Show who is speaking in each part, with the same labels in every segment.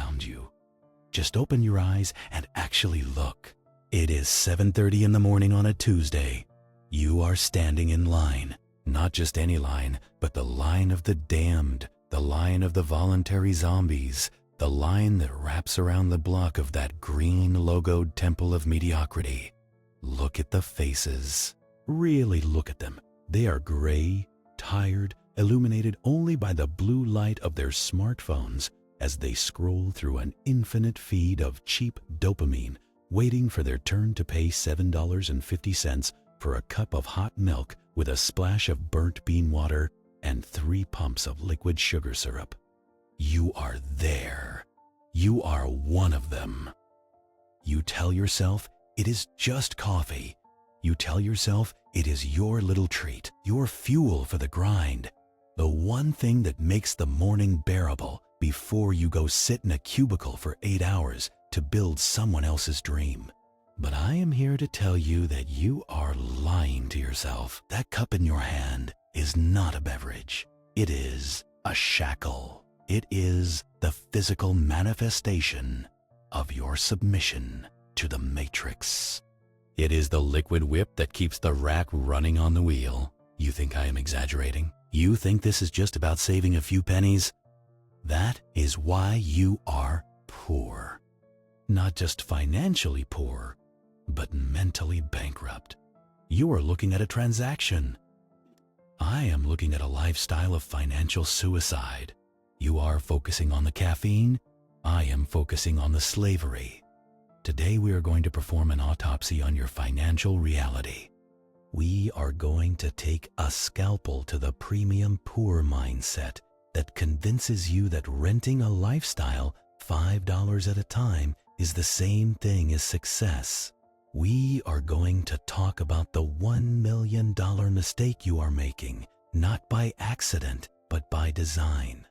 Speaker 1: around you. Just open your eyes and actually look. It is 7:30 in the morning on a Tuesday. You are standing in line. Not just any line, but the line of the damned, the line of the voluntary zombies, the line that wraps around the block of that green logoed temple of mediocrity. Look at the faces. Really look at them. They are gray, tired, illuminated only by the blue light of their smartphones as they scroll through an infinite feed of cheap dopamine, waiting for their turn to pay $7.50 for a cup of hot milk with a splash of burnt bean water and 3 pumps of liquid sugar syrup. You are there. You are one of them. You tell yourself it is just coffee. You tell yourself it is your little treat, your fuel for the grind, the one thing that makes the morning bearable before you go sit in a cubicle for 8 hours to build someone else's dream. But I am here to tell you that you are lying to yourself. That cup in your hand is not a beverage. It is a shackle. It is the physical manifestation of your submission to the matrix. It is the liquid whip that keeps the rack running on the wheel. You think I am exaggerating? You think this is just about saving a few pennies? That is why you are poor. Not just financially poor, but mentally bankrupt. You are looking at a transaction. I am looking at a lifestyle of financial suicide. You are focusing on the caffeine. I am focusing on the slavery. Today we are going to perform an autopsy on your financial reality. We are going to take a scalpel to the premium poor mindset that convinces you that renting a lifestyle $5 at a time is the same thing as success. We are going to talk about the $1 million mistake you are making, not by accident, but by design.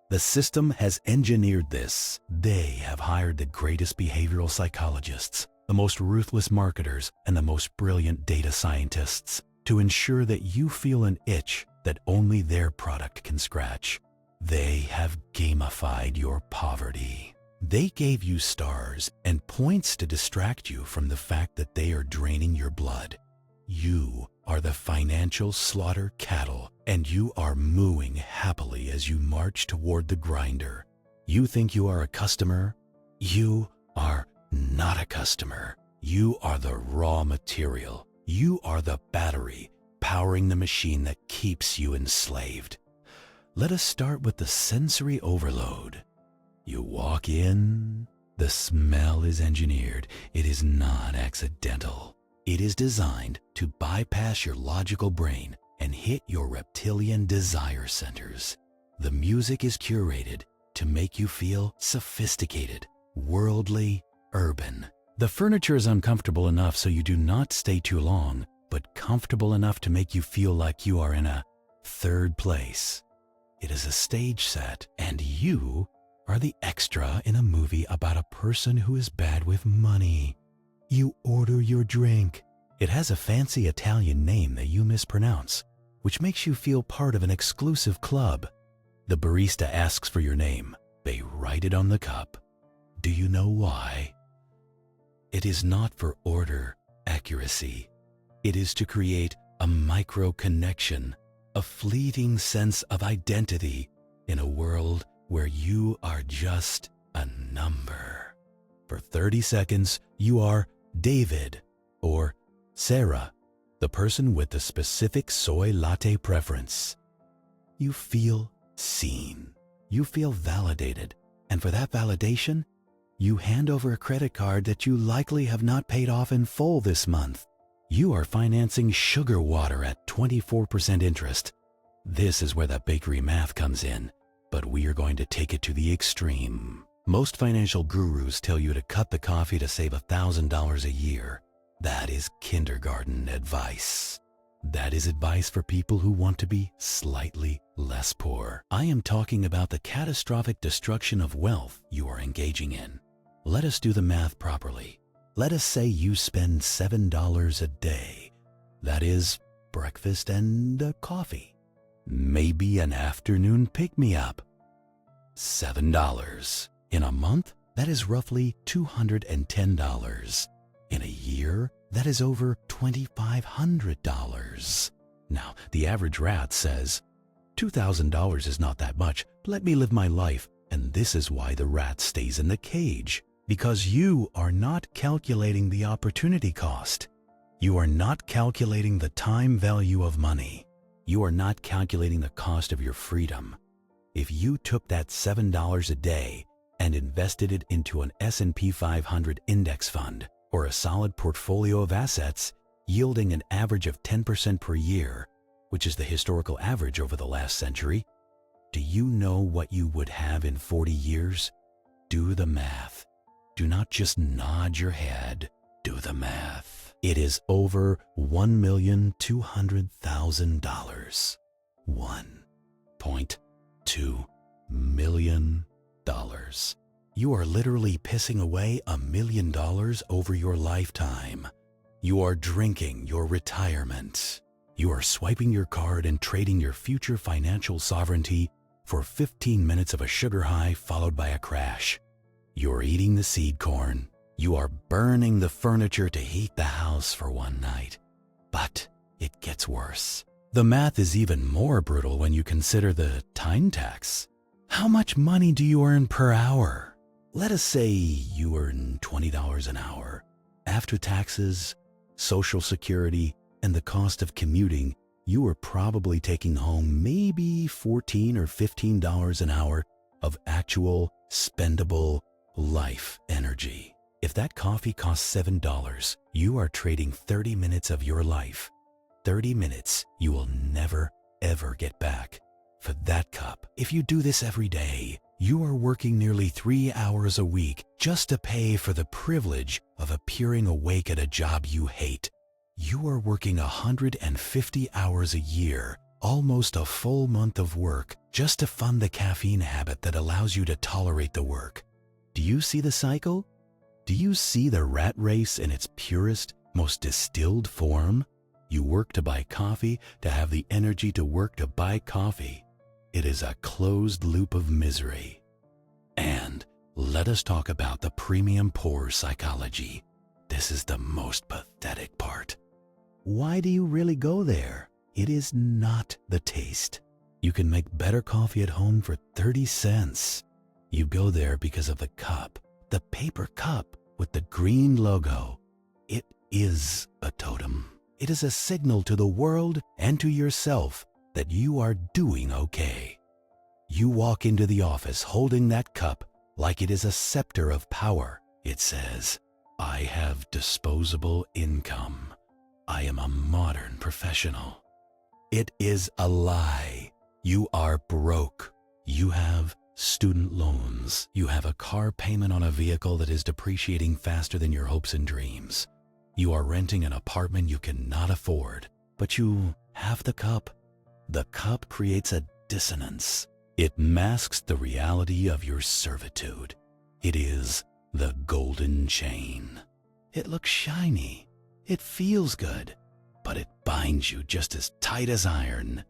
Speaker 1: The system has engineered this. They have hired the greatest behavioral psychologists, the most ruthless marketers, and the most brilliant data scientists to ensure that you feel an itch that only their product can scratch. They have gamified your poverty. They gave you stars and points to distract you from the fact that they are draining your blood. You are the financial slaughter cattle, and you are mooing happily as you march toward the grinder. You think you are a customer? You are not a customer. You are the raw material. You are the battery powering the machine that keeps you enslaved. Let us start with the sensory overload. You walk in, the smell is engineered. It is not accidental. It is designed to bypass your logical brain and hit your reptilian desire centers. The music is curated to make you feel sophisticated, worldly, urban. The furniture is uncomfortable enough so you do not stay too long, but comfortable enough to make you feel like you are in a third place. It is a stage set, and you are the extra in a movie about a person who is bad with money. You order your drink. It has a fancy Italian name that you mispronounce, which makes you feel part of an exclusive club. The barista asks for your name. They write it on the cup. Do you know why? It is not for order accuracy. It is to create a micro connection, a fleeting sense of identity in a world where you are just a number. For 30 seconds, you are David or Sarah, the person with the specific soy latte preference. You feel seen. You feel validated. And for that validation, you hand over a credit card that you likely have not paid off in full this month. You are financing sugar water at 24% interest. This is where the bakery math comes in, but we are going to take it to the extreme. Most financial gurus tell you to cut the coffee to save $1,000 a year. That is kindergarten advice. That is advice for people who want to be slightly less poor. I am talking about the catastrophic destruction of wealth you are engaging in. Let us do the math properly. Let us say you spend $7 a day. That is breakfast and a coffee. Maybe an afternoon pick-me-up. $7. In a month, that is roughly $210. In a year, that is over $2,500. Now, the average rat says, $2,000 is not that much. Let me live my life. And this is why the rat stays in the cage. Because you are not calculating the opportunity cost. You are not calculating the time value of money. You are not calculating the cost of your freedom. If you took that $7 a day and invested it into an S&P 500 index fund or a solid portfolio of assets yielding an average of 10% per year, which is the historical average over the last century, do you know what you would have in 40 years? Do the math. Do not just nod your head. Do the math. It is over $1,200,000. $1.2 million. You are literally pissing away $1 million over your lifetime. You are drinking your retirement. You are swiping your card and trading your future financial sovereignty for 15 minutes of a sugar high followed by a crash. You're eating the seed corn. You are burning the furniture to heat the house for one night. But it gets worse. The math is even more brutal when you consider the time tax. How much money do you earn per hour? Let us say you earn $20 an hour. After taxes, Social Security, and the cost of commuting, you are probably taking home maybe $14 or $15 an hour of actual spendable life energy. If that coffee costs $7, you are trading 30 minutes of your life. 30 minutes you will never, ever get back. For that cup, if you do this every day, you are working nearly 3 hours a week just to pay for the privilege of appearing awake at a job you hate. You are working 150 hours a year, almost a full month of work, just to fund the caffeine habit that allows you to tolerate the work. Do you see the cycle? Do you see the rat race in its purest, most distilled form? You work to buy coffee to have the energy to work to buy coffee. It is a closed loop of misery. And let us talk about the premium pour psychology. This is the most pathetic part. Why do you really go there? It is not the taste. You can make better coffee at home for 30 cents. You go there because of the cup, the paper cup with the green logo. It is a totem. It is a signal to the world and to yourself that you are doing okay. You walk into the office holding that cup like it is a scepter of power. It says, I have disposable income. I am a modern professional. It is a lie. You are broke. You have student loans. You have a car payment on a vehicle that is depreciating faster than your hopes and dreams. You are renting an apartment you cannot afford, but you have the cup. The cup creates a dissonance. It masks the reality of your servitude. It is the golden chain. It looks shiny. It feels good, but it binds you just as tight as iron.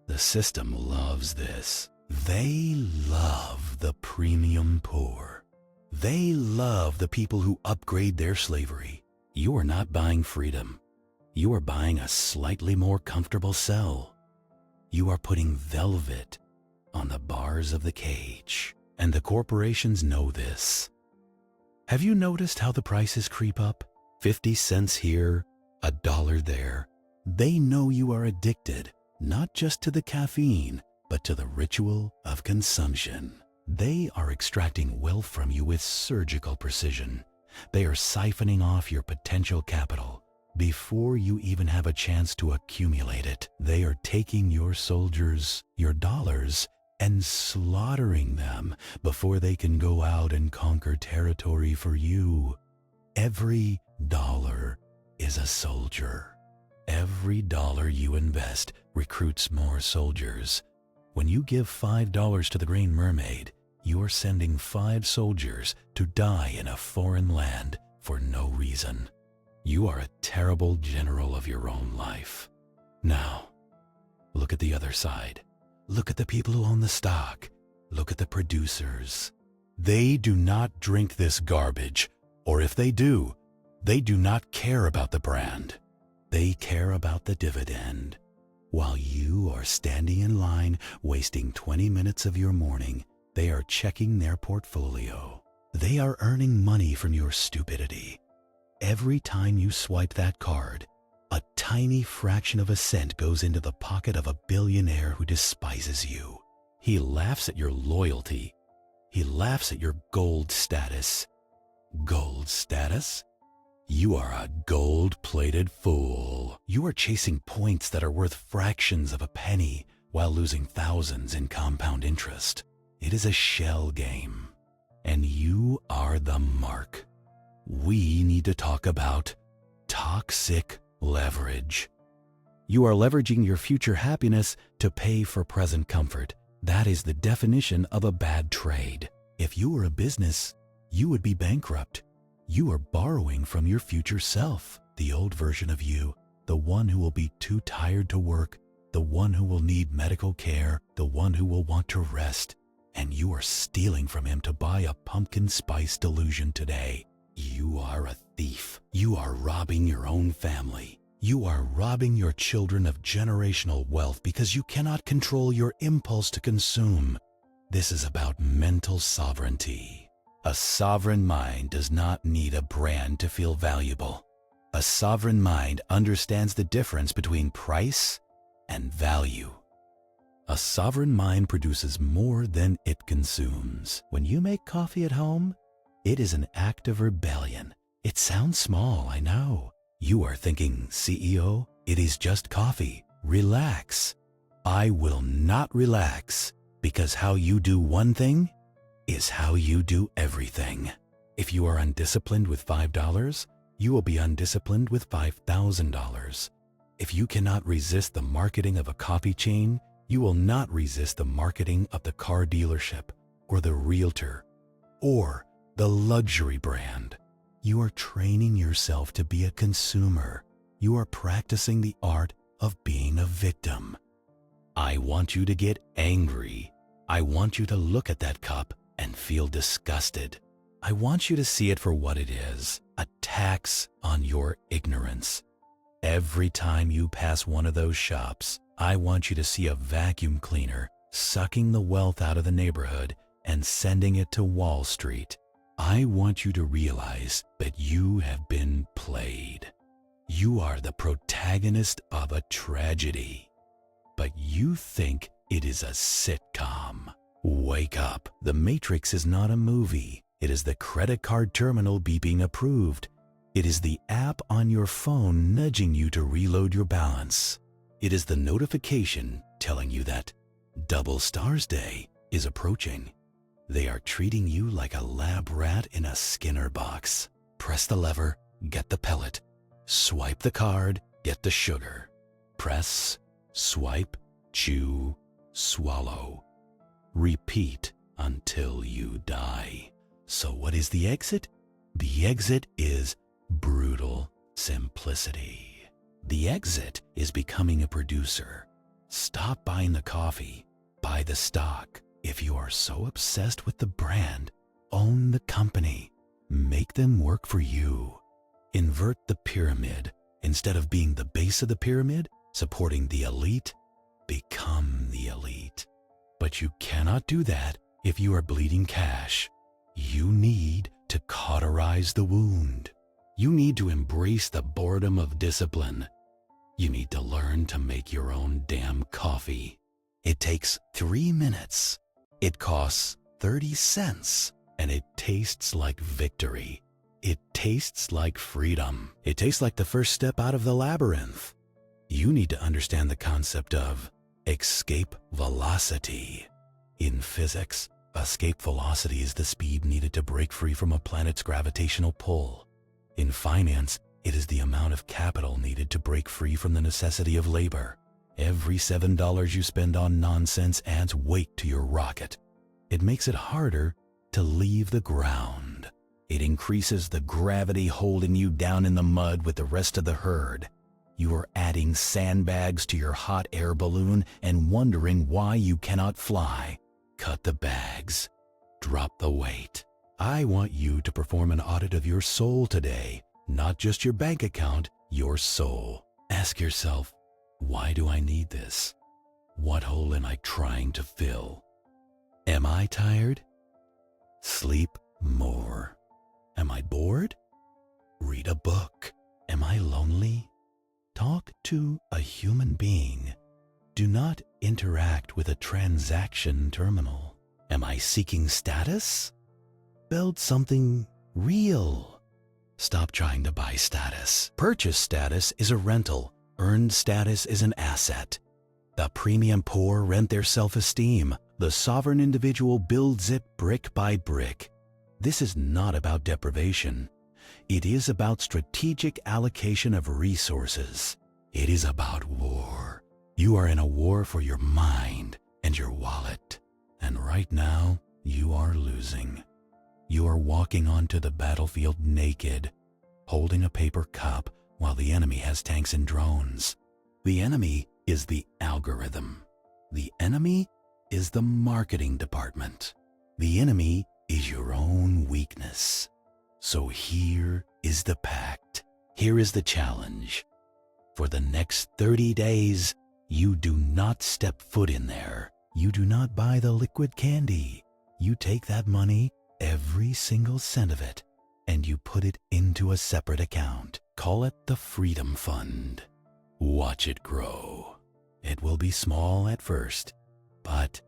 Speaker 1: The system loves this. They love the premium poor. They love the people who upgrade their slavery. You are not buying freedom. You are buying a slightly more comfortable cell. You are putting velvet on the bars of the cage, and the corporations know this. Have you noticed how the prices creep up? 50 cents here, $1 there. They know you are addicted, not just to the caffeine, but to the ritual of consumption. They are extracting wealth from you with surgical precision. They are siphoning off your potential capital. Before you even have a chance to accumulate it, they are taking your soldiers, your dollars, and slaughtering them before they can go out and conquer territory for you. Every dollar is a soldier. Every dollar you invest recruits more soldiers. When you give $5 to the Green Mermaid, you are sending 5 soldiers to die in a foreign land for no reason. You are a terrible general of your own life. Now, look at the other side. Look at the people who own the stock. Look at the producers. They do not drink this garbage, or if they do not care about the brand. They care about the dividend. While you are standing in line, wasting 20 minutes of your morning, they are checking their portfolio. They are earning money from your stupidity. Every time you swipe that card, a tiny fraction of a cent goes into the pocket of a billionaire who despises you. He laughs at your loyalty. He laughs at your gold status. Gold status? You are a gold-plated fool. You are chasing points that are worth fractions of a penny while losing thousands in compound interest. It is a shell game. And you are the mark. We need to talk about toxic leverage. You are leveraging your future happiness to pay for present comfort. That is the definition of a bad trade. If you were a business, you would be bankrupt. You are borrowing from your future self, the old version of you, the one who will be too tired to work, the one who will need medical care, the one who will want to rest, and you are stealing from him to buy a pumpkin spice delusion today. You are a thief. You are robbing your own family. You are robbing your children of generational wealth because you cannot control your impulse to consume. This is about mental sovereignty. A sovereign mind does not need a brand to feel valuable. A sovereign mind understands the difference between price and value. A sovereign mind produces more than it consumes. When you make coffee at home, it is an act of rebellion. It sounds small, I know. You are thinking, CEO, it is just coffee. Relax. I will not relax, because how you do one thing is how you do everything. If you are undisciplined with $5, you will be undisciplined with $5,000. If you cannot resist the marketing of a coffee chain, you will not resist the marketing of the car dealership or the realtor or the luxury brand. You are training yourself to be a consumer. You are practicing the art of being a victim. I want you to get angry. I want you to look at that cup and feel disgusted. I want you to see it for what it is, a tax on your ignorance. Every time you pass one of those shops, I want you to see a vacuum cleaner sucking the wealth out of the neighborhood and sending it to Wall Street. I want you to realize that you have been played. You are the protagonist of a tragedy, but you think it is a sitcom. Wake up. The Matrix is not a movie. It is the credit card terminal beeping approved. It is the app on your phone nudging you to reload your balance. It is the notification telling you that Double Stars Day is approaching. They are treating you like a lab rat in a Skinner box. Press the lever, get the pellet. Swipe the card, get the sugar. Press, swipe, chew, swallow. Repeat until you die. So what is the exit? The exit is brutal simplicity. The exit is becoming a producer. Stop buying the coffee, buy the stock. If you are so obsessed with the brand, own the company. Make them work for you. Invert the pyramid. Instead of being the base of the pyramid, supporting the elite, become the elite. But you cannot do that if you are bleeding cash. You need to cauterize the wound. You need to embrace the boredom of discipline. You need to learn to make your own damn coffee. It takes 3 minutes. It costs 30 cents. And it tastes like victory. It tastes like freedom. It tastes like the first step out of the labyrinth. You need to understand the concept of escape velocity. In physics, escape velocity is the speed needed to break free from a planet's gravitational pull. In finance, it is the amount of capital needed to break free from the necessity of labor. Every $7 you spend on nonsense adds weight to your rocket. It makes it harder to leave the ground. It increases the gravity holding you down in the mud with the rest of the herd. You are adding sandbags to your hot air balloon and wondering why you cannot fly. Cut the bags. drop the weight. I want you to perform an audit of your soul today, not just your bank account, your soul. Ask yourself, why do I need this? What hole am I trying to fill? Am I tired? Sleep more. Am I bored? Read a book. Am I lonely? Talk to a human being. Do not interact with a transaction terminal. Am I seeking status? Build something real. Stop trying to buy status. Purchase status is a rental. Earned status is an asset. The premium poor rent their self-esteem. The sovereign individual builds it brick by brick. This is not about deprivation. It is about strategic allocation of resources. It is about war. You are in a war for your mind and your wallet. And right now, you are losing. You are walking onto the battlefield naked, holding a paper cup while the enemy has tanks and drones. The enemy is the algorithm. The enemy is the marketing department. The enemy is your own weakness. So here is the pact. Here is the challenge. For the next 30 days, you do not step foot in there. You do not buy the liquid candy. You take that money, every single cent of it, and you put it into a separate account. Call it the Freedom Fund. Watch it grow. It will be small at first, but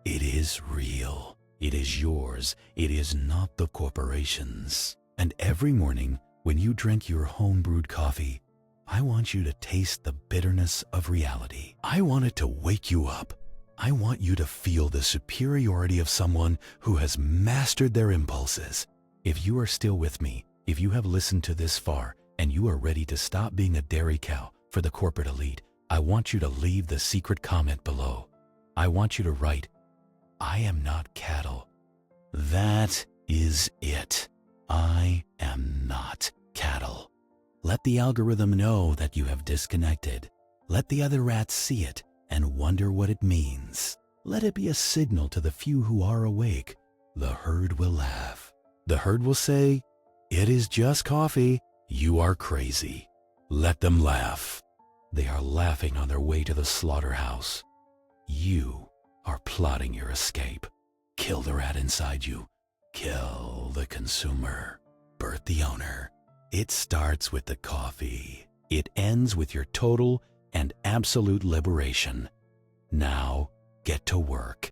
Speaker 1: it is real. It is yours. It is not the corporation's. And every morning, when you drink your home-brewed coffee, I want you to taste the bitterness of reality. I want it to wake you up. I want you to feel the superiority of someone who has mastered their impulses. If you are still with me, if you have listened to this far, and you are ready to stop being a dairy cow for the corporate elite, I want you to leave the secret comment below. I want you to write, I am not cattle. That is it. I am not cattle. Let the algorithm know that you have disconnected. Let the other rats see it and wonder what it means. Let it be a signal to the few who are awake. The herd will laugh. The herd will say, it is just coffee. You are crazy. Let them laugh. They are laughing on their way to the slaughterhouse. You are plotting your escape. Kill the rat inside you. Kill the consumer. Birth the owner. It starts with the coffee. It ends with your total and absolute liberation. Now, get to work.